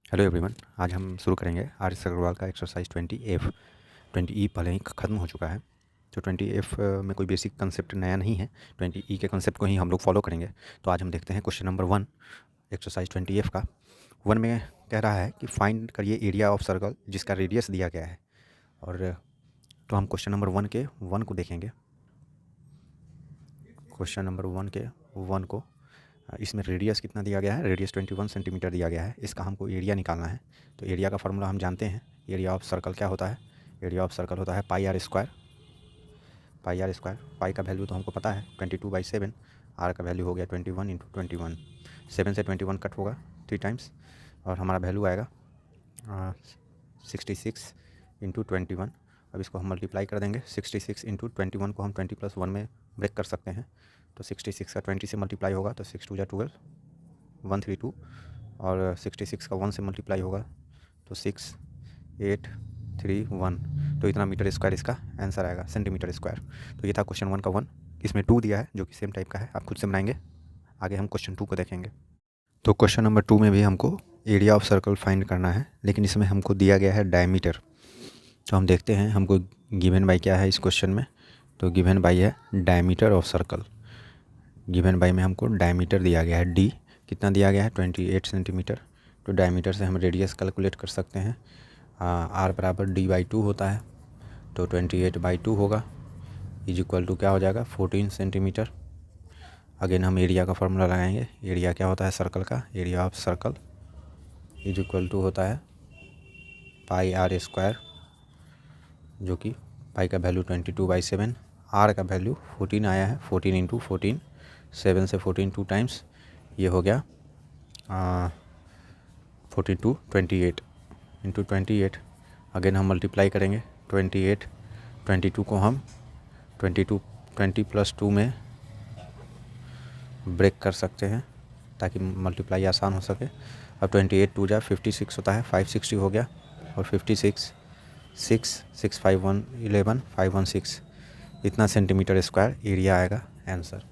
Hello everyone. आज हम शुरू करेंगे आर एस अग्रवाल का एक्सरसाइज 20F। 20E पहले ही ख़त्म हो चुका है, तो 20F में कोई बेसिक कंसेप्ट नया नहीं है। 20E के कंसेप्ट को ही हम लोग फॉलो करेंगे। तो आज हम देखते हैं क्वेश्चन नंबर 1 एक्सरसाइज 20F का। 1 में कह रहा है कि फाइंड करिए एरिया ऑफ सर्कल जिसका रेडियस दिया गया है। और तो हम क्वेश्चन नंबर 1 के 1 को देखेंगे। क्वेश्चन नंबर 1 के 1 को इसमें रेडियस कितना दिया गया है, रेडियस 21 सेंटीमीटर दिया गया है। इसका हमको एरिया निकालना है। तो एरिया का फार्मूला हम जानते हैं। एरिया ऑफ सर्कल क्या होता है? एरिया ऑफ सर्कल होता है पाई आर स्क्वायर। पाई का वैल्यू तो हमको पता है 22/7। आर का वैल्यू हो गया 21 इंटू 21। 7 से 21 कट होगा 3 टाइम्स और हमारा वैल्यू आएगा 66 इंटू 21। अब इसको हम मल्टीप्लाई कर देंगे। 66 इंटू 21 को हम 20+1 में ब्रेक कर सकते हैं। तो 66 का 20 से मल्टीप्लाई होगा तो 6 2 12 132 और 66 का 1 से मल्टीप्लाई होगा तो 6831। तो इतना मीटर स्क्वायर इसका आंसर आएगा, सेंटीमीटर स्क्वायर। तो ये था क्वेश्चन 1 का 1। इसमें 2 दिया है जो कि सेम टाइप का है, आप खुद से बनाएंगे। आगे हम क्वेश्चन 2 को देखेंगे। तो क्वेश्चन नंबर 2 में भी हमको एरिया ऑफ सर्कल फाइंड करना है, लेकिन इसमें हमको दिया गया है डायमीटर। तो हम देखते हैं हमको गिवन बाय क्या है इस क्वेश्चन में। तो गिवन बाय है diameter of circle. Given by में हमको डायमीटर दिया गया है डी। कितना दिया गया है? 28 सेंटीमीटर। तो डायमीटर से हम रेडियस कैलकुलेट कर सकते हैं। आर बराबर D/2 होता है, तो 28/2 होगा इज इक्वल टू क्या हो जाएगा? 14 सेंटीमीटर। अगेन हम एरिया का फार्मूला लगाएंगे। एरिया क्या होता है सर्कल का? Area of circle is equal to होता है पाई आर स्क्वायर, जो कि पाई का वैल्यू 22/7, आर का वैल्यू 14 आया है। 14 इंटू 14, 7 से 14 2 टाइम्स, ये हो गया 42 28 इंटू 28। अगेन हम मल्टीप्लाई करेंगे। 28 22 को हम 20+2 में ब्रेक कर सकते हैं ताकि मल्टीप्लाई आसान हो सके। अब 28 2 जा 56 होता है, 560 हो गया। और 56 6 6 5 1 11 516, इतना सेंटीमीटर स्क्वायर एरिया आएगा आंसर।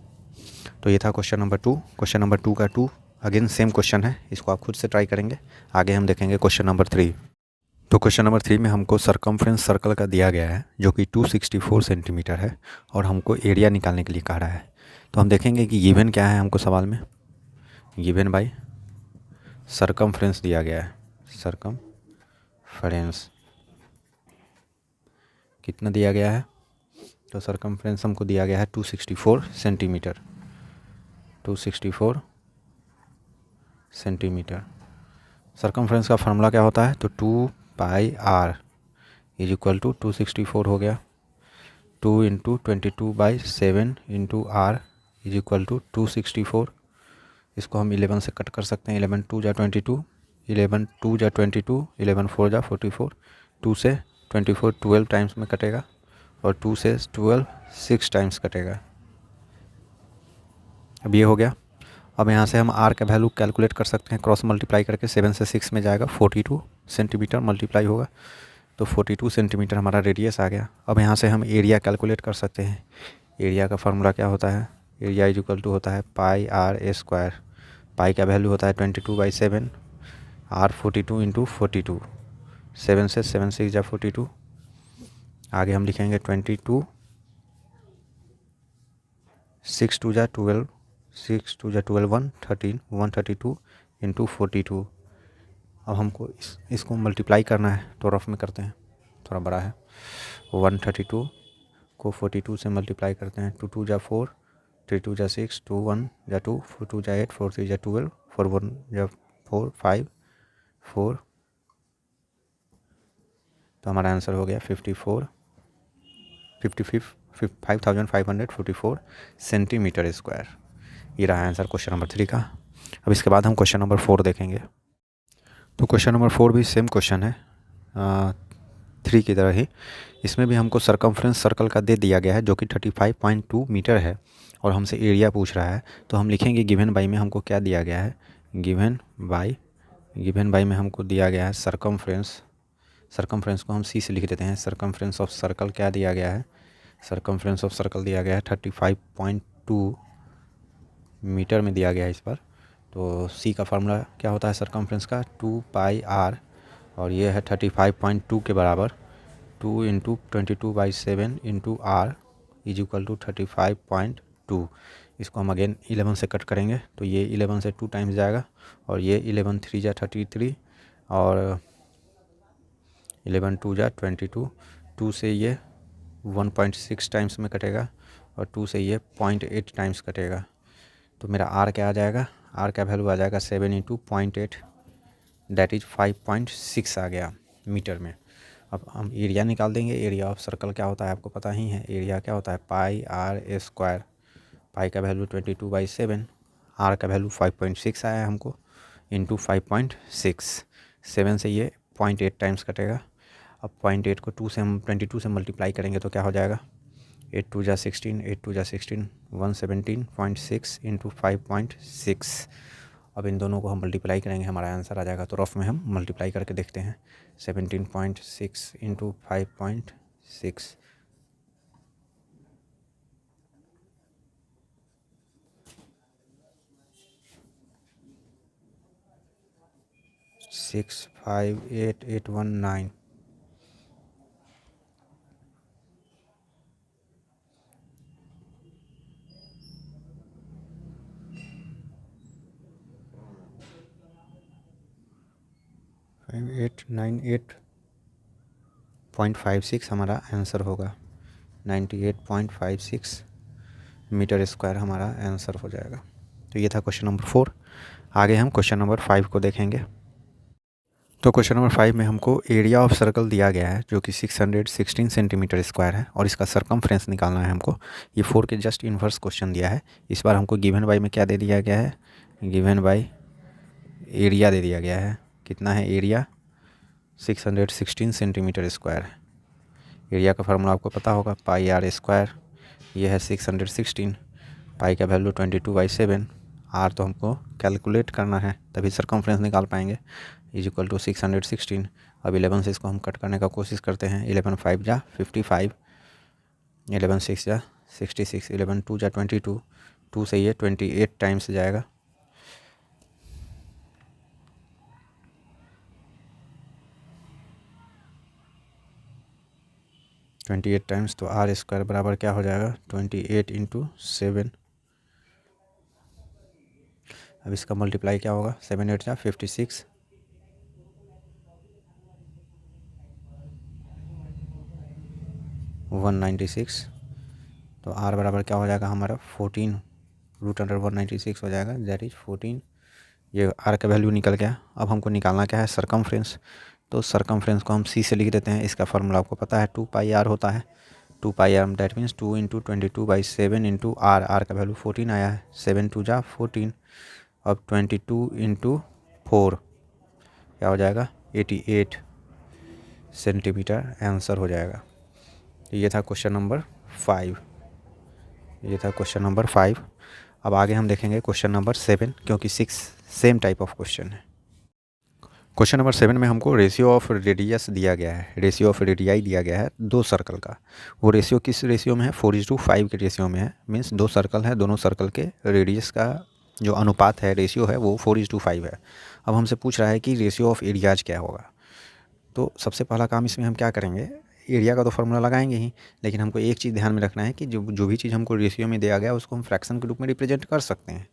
तो ये था क्वेश्चन नंबर 2। क्वेश्चन नंबर 2 का 2 अगेन सेम क्वेश्चन है, इसको आप खुद से ट्राई करेंगे। आगे हम देखेंगे क्वेश्चन नंबर 3। तो क्वेश्चन नंबर 3 में हमको सरकमफ्रेंस सर्कल का दिया गया है जो कि 264 सेंटीमीटर है और हमको एरिया निकालने के लिए कहा रहा है। तो हम देखेंगे कि गिवन क्या है हमको सवाल में। गिवन बाय सरकमफ्रेंस दिया गया है। सरकमफ्रेंस कितना दिया गया है? तो सरकमफ्रेंस हमको दिया गया है 264 सेंटीमीटर। 264 सेंटीमीटर। सरकमफ्रेंस का फार्मूला क्या होता है? तो 2 pi r is equal to 264 हो गया। 2 into 22/7 into r is equal to 264। इसको हम 11 से कट कर सकते हैं। 11 2 जा 22, 11 2 जा 22, 11 4 जा 44। 2 से 24 12 टाइम्स में कटेगा और 2 से 12 6 टाइम्स कटेगा। अब ये हो गया। अब यहाँ से हम आर का वैल्यू कैलकुलेट कर सकते हैं। क्रॉस मल्टीप्लाई करके 7 से 6 में जाएगा, 42 सेंटीमीटर मल्टीप्लाई होगा तो 42 सेंटीमीटर हमारा रेडियस आ गया। अब यहाँ से हम एरिया कैलकुलेट कर सकते हैं। एरिया का फार्मूला क्या होता है? एरिया इज इक्वल टू होता है पाई आर स्क्वायर। पाई का वैल्यू होता है 22/7, आर 42 इंटू 42। 7 से 7 6 जा 42। आगे हम लिखेंगे 22, 6 2 जा 12, 6 2 जा 12 113, 132 इंटू 42। अब हमको इसको मल्टीप्लाई करना है तो रफ में करते हैं, थोड़ा बड़ा है। 132 को 42 से मल्टीप्लाई करते हैं। 2 2 जा 4, 3 2 जा 6, 2 1 जा 2, 4 2 जा 8, 4 3 जा 12, 4 1 जा 4 5 4। तो हमारा आंसर हो गया 5544 सेंटीमीटर स्क्वायर। ये रहा आंसर क्वेश्चन नंबर 3 का। अब इसके बाद हम क्वेश्चन नंबर 4 देखेंगे। तो क्वेश्चन नंबर 4 भी सेम क्वेश्चन है 3 की तरह ही। इसमें भी हमको सरकमफ्रेंस सर्कल का दे दिया गया है जो कि 35.2 मीटर है और हमसे एरिया पूछ रहा है। तो हम लिखेंगे गिवन बाय में हमको क्या दिया गया है। गिवन बाय में हमको दिया गया है सरकमफ्रेंस को हम सी से लिख देते हैं। सरकमफ्रेंस ऑफ सर्कल क्या दिया गया है? सरकमफ्रेंस ऑफ सर्कल दिया गया है 35.2 मीटर में दिया गया है इस पर। तो सी का फार्मूला क्या होता है सरकमफ्रेंस का, 2πr, और ये है 35.2 के बराबर, 2 into 22/7 into r is equal to 35.2। इसको हम अगेन 11 से कट करेंगे तो ये 11 से 2 टाइम्स जाएगा, और ये 11 3 जा 33, और 11 2 जा 22, 2 से ये 1.6 टाइम्स में कटेगा, और 2 से ये 0.8 टाइम्स कटेगा। तो मेरा आर क्या आ जाएगा, आर का वैल्यू आ जाएगा 7 इंटू 0.8, दैट इज़ 5.6 आ गया मीटर में। अब हम एरिया निकाल देंगे। एरिया ऑफ सर्कल क्या होता है आपको पता ही है, एरिया क्या होता है पाई आर स्क्वायर। पाई का वैल्यू 22/7, आर का वैल्यू 5.6 आया है हमको, इंटू 5.6, 7 से ये 0.8 टाइम्स कटेगा। अब 0.8 को 2 से हम 22 से मल्टीप्लाई करेंगे तो क्या हो जाएगा, 8 2 जा 16, 8 2 जा 16, 117.6 इंटू 5.6। अब इन दोनों को हम मल्टीप्लाई करेंगे, हमारा आंसर आ जाएगा। तो रफ में हम मल्टीप्लाई करके देखते हैं, 17.6 इंटू 5.6, 658,819। फाइव 898.56 हमारा आंसर होगा, 98.56 मीटर स्क्वायर हमारा आंसर हो जाएगा। तो ये था क्वेश्चन नंबर 4। आगे हम क्वेश्चन नंबर 5 को देखेंगे। तो क्वेश्चन नंबर 5 में हमको एरिया ऑफ सर्कल दिया गया है जो कि 616 सेंटीमीटर स्क्वायर है, और इसका सरकमफ्रेंस निकालना है हमको। ये 4 के जस्ट इन्वर्स क्वेश्चन दिया है। इस बार हमको गिवन बाई में क्या दे दिया गया है, गिवन बाई एरिया दे दिया गया है। कितना है एरिया, 616 सेंटीमीटर स्क्वायर है। एरिया का फार्मूला आपको पता होगा, पाई आर स्क्वायर। ये है 616, पाई का वैल्यू 22/7, आर तो हमको कैलकुलेट करना है तभी सरकमफ्रेंस निकाल पाएंगे, इज इक्वल टू 616। अब 11 से इसको हम कट करने का कोशिश करते हैं। 11 5 जा 55, 11 6 जा 66, 11 2 जा 22, 2 से ये 28 टाइम्स जाएगा, 28 टाइम्स। तो आर स्क्वायर बराबर क्या हो जाएगा, 28 इंटू 7। अब इसका मल्टीप्लाई क्या होगा, 7 8 जा 56, 196। तो आर बराबर क्या हो जाएगा हमारा 14 √196 हो जाएगा, दैट इज 14। ये आर का वैल्यू निकल गया। अब हमको निकालना क्या है, सरकमफ्रेंस। तो सरकमफ्रेंस को हम सी से लिख देते हैं। इसका फार्मूला आपको पता है, 2πr होता है। 2πr that means 2 into 22/7 into r. R का वैल्यू 14 आया है, 7 2 जा 14। अब 22 इंटू 4 क्या हो जाएगा, 88 सेंटीमीटर आंसर हो जाएगा। तो ये था क्वेश्चन नंबर 5। ये था क्वेश्चन नंबर 5। अब आगे हम देखेंगे क्वेश्चन नंबर 7, क्योंकि 6 सेम टाइप ऑफ क्वेश्चन है। क्वेश्चन नंबर 7 में हमको रेशियो ऑफ रेडियस दिया गया है, रेशियो ऑफ रेडियाई दिया गया है दो सर्कल का। वो रेशियो किस रेशियो में है, 4:5 के रेशियो में है। मीन्स दो सर्कल है, दोनों सर्कल के रेडियस का जो अनुपात है, रेशियो है, वो 4:5 है। अब हमसे पूछ रहा है कि रेशियो ऑफ एरियाज क्या होगा। तो सबसे पहला काम इसमें हम क्या करेंगे, एरिया का तो फार्मूला लगाएंगे ही, लेकिन हमको एक चीज़ ध्यान में रखना है कि जो भी चीज़ हमको रेशियो में दिया गया उसको हम फ्रैक्शन के रूप में रिप्रेजेंट कर सकते हैं।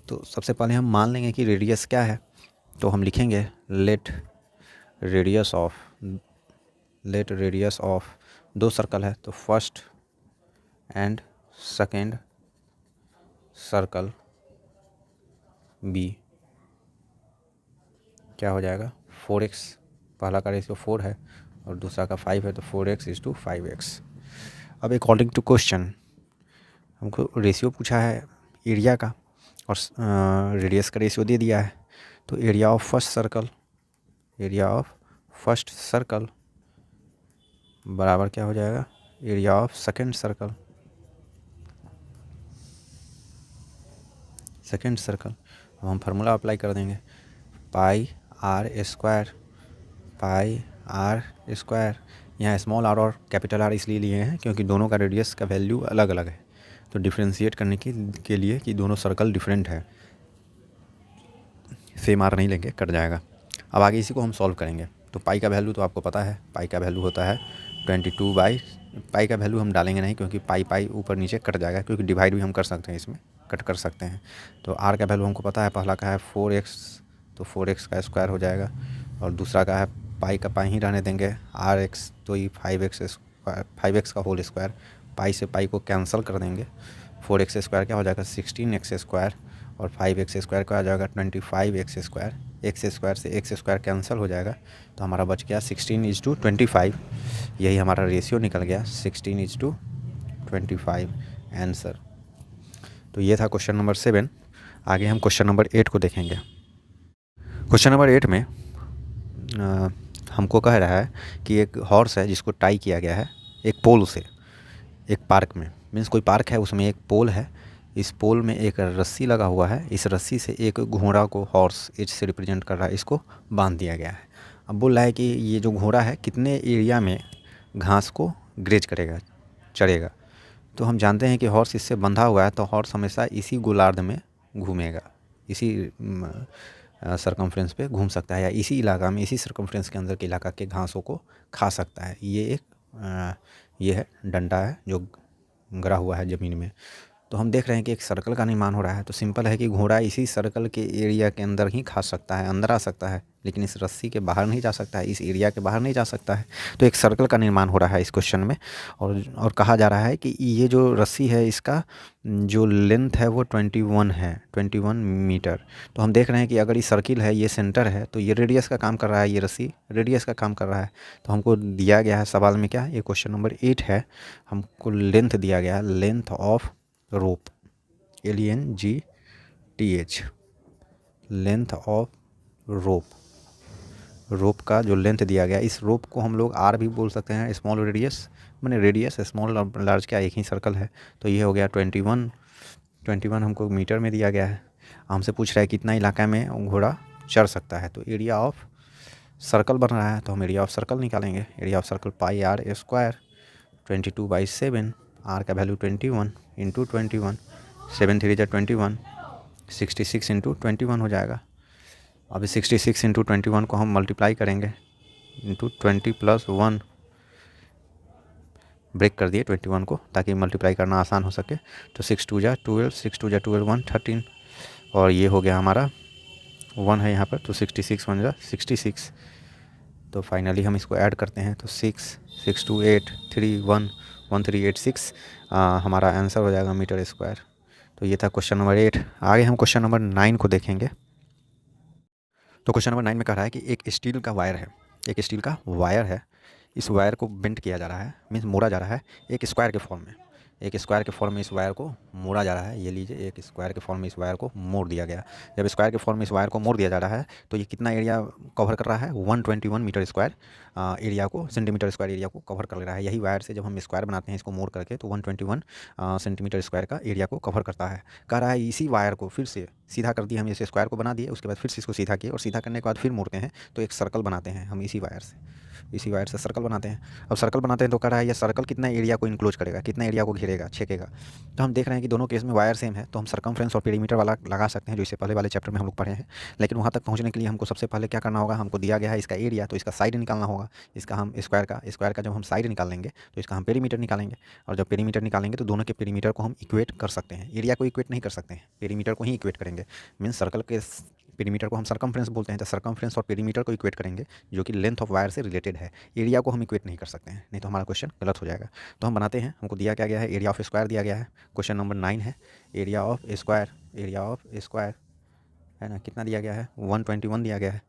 तो सबसे पहले हम मान लेंगे कि रेडियस क्या है, तो हम लिखेंगे लेट रेडियस ऑफ दो सर्कल है, तो first and second circle be क्या हो जाएगा, 4x। पहला का रेशियो 4 है और दूसरा का 5 है, तो 4x/5x। अब अकॉर्डिंग टू क्वेश्चन हमको रेशियो पूछा है एरिया का और रेडियस का रेशियो दे दिया है। तो एरिया ऑफ फर्स्ट सर्कल बराबर क्या हो जाएगा, एरिया ऑफ सेकेंड सर्कल। अब हम फार्मूला अप्लाई कर देंगे, पाई आर स्क्वायर। यहाँ स्मॉल आर और कैपिटल आर इसलिए लिए हैं क्योंकि दोनों का रेडियस का वैल्यू अलग अलग है, तो डिफ्रेंशिएट करने के लिए कि दोनों सर्कल डिफरेंट है। सेम आर नहीं लेंगे, कट जाएगा। अब आगे इसी को हम सॉल्व करेंगे। तो पाई का वैल्यू तो आपको पता है, पाई का वैल्यू होता है 22 पाई का वैल्यू हम डालेंगे नहीं, क्योंकि पाई पाई ऊपर नीचे कट जाएगा, क्योंकि डिवाइड भी हम कर सकते हैं, इसमें कट कर सकते हैं। तो आर का वैल्यू हमको पता है, पहला का है 4x, तो 4x का स्क्वायर हो जाएगा, और दूसरा का है पाई का पाई ही रहने देंगे, rx, तो ये 5x स्क्वायर, 5x का होल स्क्वायर, पाई से पाई को कैंसिल कर देंगे, 4x स्क्वायर क्या हो जाएगा 16x स्क्वायर, और 5x स्क्वायर का आ जाएगा 25x स्क्वायर, एक्स स्क्वायर से एक्स स्क्वायर कैंसिल हो जाएगा, तो हमारा बच गया 16:25। यही हमारा रेशियो निकल गया 16:25 आंसर। तो ये था क्वेश्चन नंबर 7। आगे हम क्वेश्चन नंबर 8 को देखेंगे। क्वेश्चन नंबर 8 में हमको कह रहा है कि एक हॉर्स है जिसको टाई किया गया है एक पोल से, एक पार्क में, मीन्स कोई पार्क है, उसमें एक पोल है, इस पोल में एक रस्सी लगा हुआ है, इस रस्सी से एक घोड़ा को, हॉर्स एच से रिप्रेजेंट कर रहा है, इसको बांध दिया गया है। अब बोल रहा है कि ये जो घोड़ा है कितने एरिया में घास को ग्रेज करेगा, चरेगा। तो हम जानते हैं कि हॉर्स इससे बंधा हुआ है, तो हॉर्स हमेशा इसी गोलार्ध में घूमेगा, इसी सरकमफ्रेंस पे घूम सकता है, या इसी इलाका में, इसी सरकमफ्रेंस के अंदर के इलाका के घासों को खा सकता है। ये एक ये है डंडा है जो गड़ा हुआ है ज़मीन में। तो हम देख रहे हैं कि एक सर्कल का निर्माण हो रहा है। तो सिंपल है कि घोड़ा इसी सर्कल के एरिया के अंदर ही खा सकता है, अंदर आ सकता है, लेकिन इस रस्सी के बाहर नहीं जा सकता है, इस एरिया के बाहर नहीं जा सकता है। तो एक सर्कल का निर्माण हो रहा है इस क्वेश्चन में, और कहा जा रहा है कि ये जो रस्सी है इसका जो लेंथ है वो 21 है, 21 मीटर। तो हम देख रहे हैं कि अगर ये सर्किल है, ये सेंटर है, तो ये रेडियस का काम कर रहा है, ये रस्सी रेडियस का काम कर रहा है। तो हमको दिया गया है सवाल में क्या, ये क्वेश्चन नंबर 8 है, हमको लेंथ दिया गया है, length of rope, LENGTH, length of rope, rope का जो लेंथ दिया गया, इस रोप को हम लोग आर भी बोल सकते हैं, स्मॉल रेडियस, मैंने रेडियस स्मॉल और लार्ज क्या एक ही सर्कल है। तो ये हो गया 21 हमको मीटर में दिया गया है। हमसे पूछ रहा है कितना इलाका में घोड़ा चढ़ सकता है। तो एरिया ऑफ सर्कल बन रहा है, तो हम एरिया ऑफ सर्कल निकालेंगे। Area of circle pi r square, 22/7, r का वैल्यू 21 इंटू 21, 7 3 21, 66 इंटू 21 हो जाएगा। अभी 66 इंटू 21 को हम मल्टीप्लाई करेंगे इंटू 20 + 1, ब्रेक कर दिए 21 को ताकि मल्टीप्लाई करना आसान हो सके। तो 6 2 12, 6 2 12 1 13, और ये हो गया हमारा 1 है यहाँ पर, तो 66 1 66। तो फाइनली हम इसको ऐड करते हैं, तो 6 6 2 8 3 1 1386 हमारा आंसर हो जाएगा मीटर स्क्वायर। तो ये था क्वेश्चन नंबर 8। आगे हम क्वेश्चन नंबर 9 को देखेंगे। तो क्वेश्चन नंबर 9 में कह रहा है कि एक स्टील का वायर है, एक स्टील का वायर है, इस वायर को बेंड किया जा रहा है, मीन्स मोड़ा जा रहा है एक स्क्वायर के फॉर्म में, एक स्क्वायर के फॉर्म में इस वायर को मोड़ा जा रहा है। ये लीजिए, एक स्क्वायर के फॉर्म में इस वायर को मोड़ दिया गया। जब स्क्वायर के फॉर्म में इस वायर को मोड़ दिया जा रहा है तो ये कितना एरिया कवर कर रहा है, 121 मीटर स्क्वायर एरिया को, सेंटीमीटर स्क्वायर एरिया को कवर कर रहा है। यही वायर से जब हम स्क्वायर बनाते हैं इसको मोड़ करके, तो 121 सेंटीमीटर स्क्वायर का एरिया को कवर करता है। कह रहा है इसी वायर को फिर से सीधा कर दिया, हम इसे स्क्वायर को बना दिए, उसके बाद फिर से इसको सीधा किए, और सीधा करने के बाद फिर मोड़ते हैं तो एक सर्कल बनाते हैं हम इसी वायर से सर्कल बनाते हैं। अब सर्कल बनाते हैं तो कह रहा है ये सर्कल कितना एरिया को इंक्लोज करेगा, कितना एरिया को घेरेगा, छेकेगा। तो हम देख रहे हैं कि दोनों केस में वायर सेम है, तो हम सर्कमफ्रेंस और पेरीमीटर वाला लगा सकते हैं, जो इससे पहले वाले चैप्टर में हम लोग पढ़े हैं। लेकिन वहाँ तक पहुँचने के लिए हमको सबसे पहले क्या करना होगा, हमको दिया गया है इसका एरिया, तो इसका साइड निकालना होगा। इसका हम स्क्वायर का जब हम साइड निकाल लेंगे तो इसका हम पेरीमीटर निकालेंगे, और जब पेरीमीटर निकालेंगे तो दोनों के पेरीमीटर को हम इक्वेट कर सकते हैं। एरिया को इक्वेट नहीं कर सकते हैं, पेरीमीटर को ही इक्वेट करेंगे। मीन्स सर्कल के पेरीमीटर को हम सर्कमफ्रेंस बोलते हैं, तो सर्कमफ्रेंस और पेरीमीटर को इक्वेट करेंगे, जो कि लेंथ ऑफ वायर से रिलेटेड है। एरिया को हम इक्वेट नहीं कर सकते हैं, नहीं तो हमारा क्वेश्चन गलत हो जाएगा। तो हम बनाते हैं, हमको दिया क्या गया है, एरिया ऑफ स्क्वायर दिया गया है। क्वेश्चन नंबर 9 है, एरिया ऑफ स्क्वायर है ना, कितना दिया गया है, 121 दिया गया है।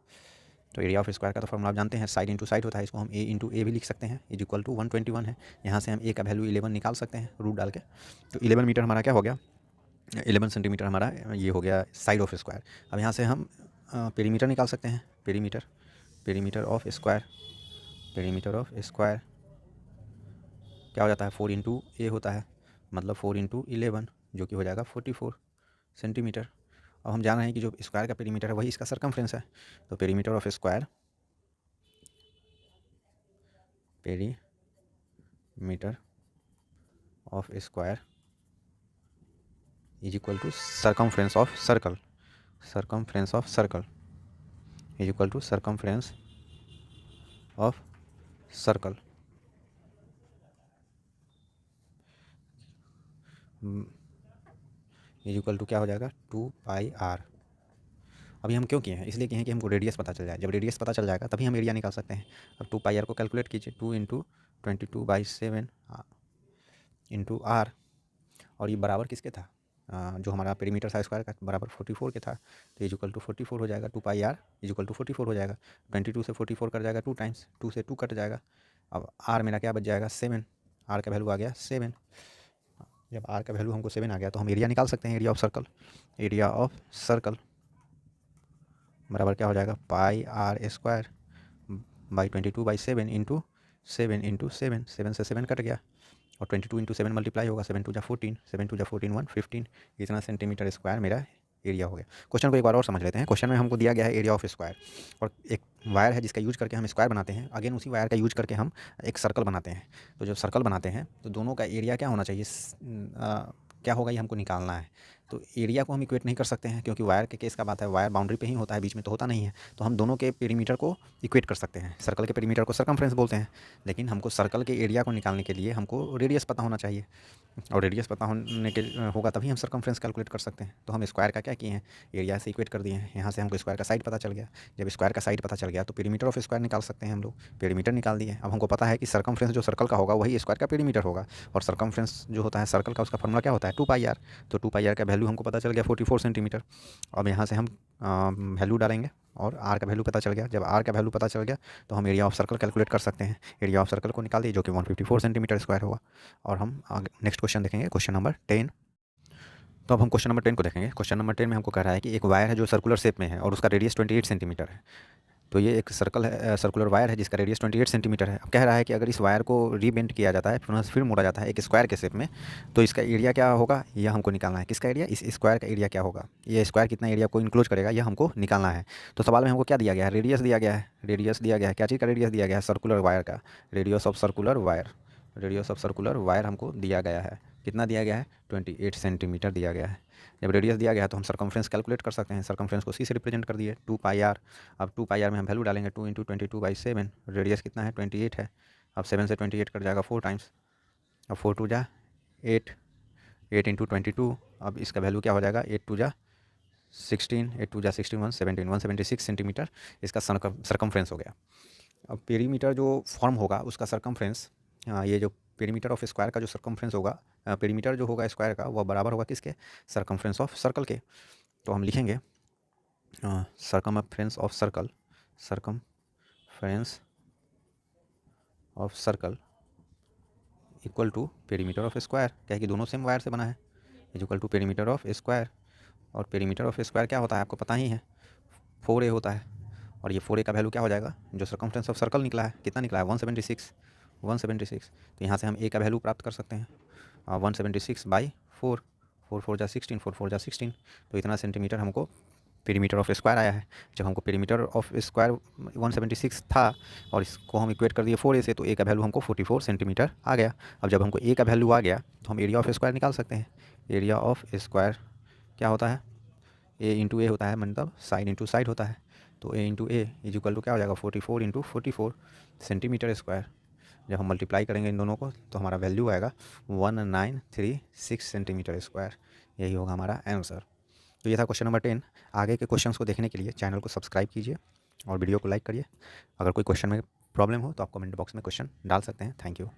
तो एरिया ऑफ स्क्वायर का तो फॉर्मूला आप जानते हैं, साइड इंटू साइड होता है, इसको हम a इंटू ए भी लिख सकते हैं, इज इक्वल टू 121 है। यहाँ से हम a का वैल्यू 11 निकाल सकते हैं रूट डाल के। तो 11 मीटर हमारा क्या हो गया, 11 सेंटीमीटर हमारा ये हो गया साइड ऑफ स्क्वायर। अब यहाँ से हम पेरीमीटर निकाल सकते हैं, पेरीमीटर ऑफ स्क्वायर क्या हो जाता है, 4 इंटू ए होता है, मतलब 4 इंटू 11, जो कि हो जाएगा 44 सेंटीमीटर। अब हम जान रहे हैं कि जो स्क्वायर का पेरीमीटर है वही इसका सर्कमफ्रेंस है। तो perimeter of square is equal to circumference of circle. Is equal to circumference of circle is equal to क्या हो जाएगा 2πr। अभी हम क्यों किए हैं, इसलिए किए हैं कि हमको रेडियस पता चल जाए। जब रेडियस पता चल जाएगा तभी हम एरिया निकाल सकते हैं। अब 2πr को कैलकुलेट कीजिए, 2 इंटू 22/7 इंटू आर, और ये बराबर किसके था, जो हमारा पेरीमीटर था स्क्वायर का बराबर 44 के था। तो इज इक्वल टू 44 हो जाएगा, 2πr इज इक्वल टू 44 हो जाएगा। 22 से 44 कट जाएगा 2 टाइम्स, 2 से 2 कट जाएगा। अब आर मेरा क्या बच जाएगा 7, आर का वैल्यू आ गया 7। जब आर का वैल्यू हमको 7 आ गया तो हम एरिया निकाल सकते हैं, area of circle. Area of circle बराबर क्या हो जाएगा πr² बाई 22/7 इंटू 7 7 से 7 कट गया, और 22 इंटू 7 मल्टीप्लाई होगा, 7 2 जा 14, 7 2 जा 14 115, इतना सेंटीमीटर स्क्वायर मेरा एरिया हो गया। क्वेश्चन को एक बार और समझ लेते हैं। क्वेश्चन में हमको दिया गया है एरिया ऑफ स्क्वायर, और एक वायर है जिसका यूज करके हम स्क्वायर बनाते हैं। अगेन उसी वायर का यूज करके हम एक सर्कल बनाते हैं। तो जब सर्कल बनाते हैं तो दोनों का एरिया क्या होना चाहिए, क्या होगा, ये हमको निकालना है। तो एरिया को हम इक्वेट नहीं कर सकते हैं, क्योंकि वायर के केस का बात है, वायर बाउंड्री पे ही होता है, बीच में तो होता नहीं है। तो हम दोनों के पेरीमीटर को इक्वेट कर सकते हैं। सर्कल के पेरीमीटर को सर्कमफ्रेंस बोलते हैं, लेकिन हमको सर्कल के एरिया को निकालने के लिए हमको रेडियस पता होना चाहिए, और रेडियस पता होने के होगा तभी हम सर्कमफ्रेंस कैलकुलेट कर सकते हैं। तो हम स्क्वायर का क्या किए हैं, एरिया से इक्वेट कर दिए हैं। यहाँ से हमको स्क्वायर का साइड पता चल गया। जब स्क्वायर का साइड पता चल गया तो पेरीमीटर ऑफ स्क्वायर निकाल सकते हैं हम लोग। पेरीमीटर निकाल दिए। अब हमको पता है कि सर्कमफ्रेंस जो सर्कल का होगा वही स्क्वायर का पेरीमीटर होगा, और सर्कमफ्रेंस जो होता है सर्कल का उसका फॉर्मूला क्या होता है 2πr। तो 2πr का वैल्यू हमको पता चल गया 44 सेंटीमीटर। अब यहाँ से हम वैल्यू डालेंगे और आर का वैल्यू पता चल गया। जब आर का वैल्यू पता चल गया तो हम एरिया ऑफ सर्कल कैलकुलेट कर सकते हैं। एरिया ऑफ सर्कल को निकाल दिए, जो कि 154 सेंटीमीटर स्क्वायर होगा। और हम नेक्स्ट क्वेश्चन देखेंगे, क्वेश्चन नंबर 10। तो अब हम क्वेश्चन नंबर 10 को देखेंगे। क्वेश्चन नंबर 10 में हमको कह रहा है कि एक वायर है जो सर्कुलर शेप में है और उसका रेडियस 28 सेंटीमीटर है। तो ये एक सर्कल है, सर्कुलर वायर है जिसका रेडियस 28 सेंटीमीटर है। अब कह रहा है कि अगर इस वायर को रीबेंड किया जाता है, फिर मोड़ा जाता है एक स्क्वायर के शेप में, तो इसका एरिया क्या होगा, यह हमको निकालना है। किसका एरिया, इस स्क्वायर का एरिया क्या होगा, ये स्क्वायर कितना एरिया को इंक्लोज करेगा, यह हमको निकालना है। तो सवाल में हमको क्या दिया गया है, रेडियस दिया गया है। रेडियस दिया गया है, क्या चीज़ का रेडियस दिया गया है, सर्कुलर वायर का radius of circular wire. Radius of circular wire हमको दिया गया है। कितना दिया गया है, 28 सेंटीमीटर दिया गया है। जब रेडियस दिया गया है तो हम सर्कमफ्रेंस कैलकुलेट कर सकते हैं। सर्कमफ्रेंस को सी से रिप्रेजेंट कर दिए 2πr। अब 2πr में हम वैल्यू डालेंगे, 2 इंटू 22/7। रेडियस कितना है 28 है। अब 7 से 28 कट जाएगा 4 टाइम्स। अब 4 2 जा 8, 8 इंटू 22। अब इसका वैल्यू क्या हो जाएगा, 8 2 जा 16, 8 2 जा 61, 17, 176 सेंटीमीटर इसका सर्कमफ्रेंस हो गया। अब पेरीमीटर जो फॉर्म होगा उसका सर्कमफ्रेंस, ये जो पेरीमीटर ऑफ स्क्वायर का जो सर्कमफ्रेंस होगा, पेरीमीटर जो होगा स्क्वायर का वह बराबर होगा किसके, सर्कमफ्रेंस ऑफ सर्कल के। तो हम लिखेंगे circumference of circle, circumference of circle equal to perimeter of square. क्या है कि दोनों सेम वायर से बना है, is equal to perimeter of square. और पेरीमीटर ऑफ स्क्वायर क्या होता है आपको पता ही है, 4a होता है। और ये 4a का वैल्यू क्या हो जाएगा, जो सर्कमफ्रेंस ऑफ सर्कल निकला है, कितना निकला है 176। तो यहाँ से हम a का वैल्यू प्राप्त कर सकते हैं 176/4, 4 4 जा 16, 4 4 जा 16। तो इतना सेंटीमीटर हमको पेरीमीटर ऑफ स्क्वायर आया है। जब हमको पेरीमीटर ऑफ स्क्वायर 176 था और इसको हम इक्वेट कर दिए 4a से, तो a का वैल्यू हमको 44 सेंटीमीटर आ गया। अब जब हमको a का वैल्यू आ गया तो हम एरिया ऑफ स्क्वायर निकाल सकते हैं। एरिया ऑफ स्क्वायर क्या होता है, a इंटू ए होता है, मतलब साइड इंटू साइड होता है। तो a into a is equal to क्या हो जाएगा 44 इंटू 44 सेंटीमीटर स्क्वायर। जब हम मल्टीप्लाई करेंगे इन दोनों को तो हमारा वैल्यू आएगा 1936 सेंटीमीटर स्क्वायर। यही होगा हमारा आंसर। तो ये था क्वेश्चन नंबर 10। आगे के क्वेश्चंस को देखने के लिए चैनल को सब्सक्राइब कीजिए और वीडियो को लाइक करिए। अगर कोई क्वेश्चन में प्रॉब्लम हो तो आप कमेंट बॉक्स में क्वेश्चन डाल सकते हैं। Thank you.